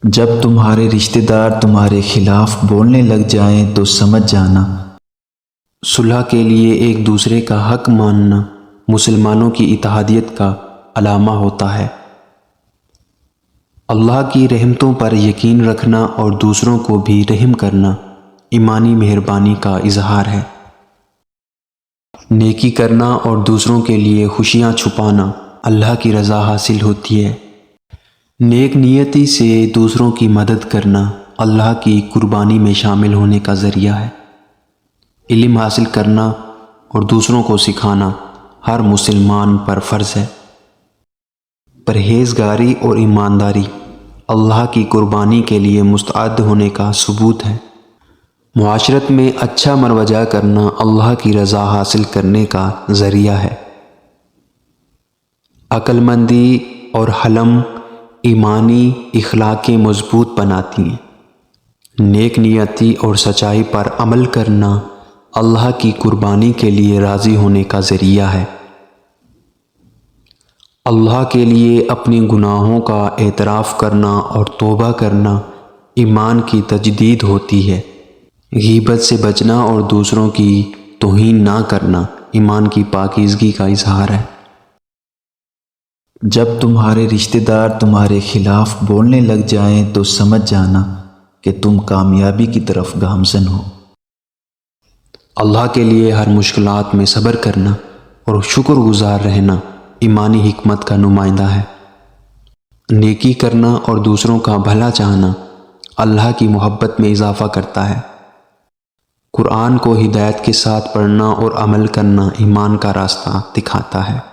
جب تمہارے رشتہ دار تمہارے خلاف بولنے لگ جائیں تو سمجھ جانا صلح کے لیے ایک دوسرے کا حق ماننا مسلمانوں کی اتحادیت کا علامہ ہوتا ہے۔ اللہ کی رحمتوں پر یقین رکھنا اور دوسروں کو بھی رحم کرنا ایمانی مہربانی کا اظہار ہے۔ نیکی کرنا اور دوسروں کے لیے خوشیاں چھپانا اللہ کی رضا حاصل ہوتی ہے۔ نیک نیتی سے دوسروں کی مدد کرنا اللہ کی قربانی میں شامل ہونے کا ذریعہ ہے۔ علم حاصل کرنا اور دوسروں کو سکھانا ہر مسلمان پر فرض ہے۔ پرہیزگاری اور ایمانداری اللہ کی قربانی کے لیے مستعد ہونے کا ثبوت ہے۔ معاشرت میں اچھا مروجہ کرنا اللہ کی رضا حاصل کرنے کا ذریعہ ہے۔ عقل مندی اور حلم ایمانی اخلاقیں مضبوط بناتی ہیں۔ نیک نیتی اور سچائی پر عمل کرنا اللہ کی قربانی کے لیے راضی ہونے کا ذریعہ ہے۔ اللہ کے لیے اپنے گناہوں کا اعتراف کرنا اور توبہ کرنا ایمان کی تجدید ہوتی ہے۔ غیبت سے بچنا اور دوسروں کی توہین نہ کرنا ایمان کی پاکیزگی کا اظہار ہے۔ جب تمہارے رشتہ دار تمہارے خلاف بولنے لگ جائیں تو سمجھ جانا کہ تم کامیابی کی طرف گامزن ہو۔ اللہ کے لیے ہر مشکلات میں صبر کرنا اور شکر گزار رہنا ایمانی حکمت کا نمائندہ ہے۔ نیکی کرنا اور دوسروں کا بھلا چاہنا اللہ کی محبت میں اضافہ کرتا ہے۔ قرآن کو ہدایت کے ساتھ پڑھنا اور عمل کرنا ایمان کا راستہ دکھاتا ہے۔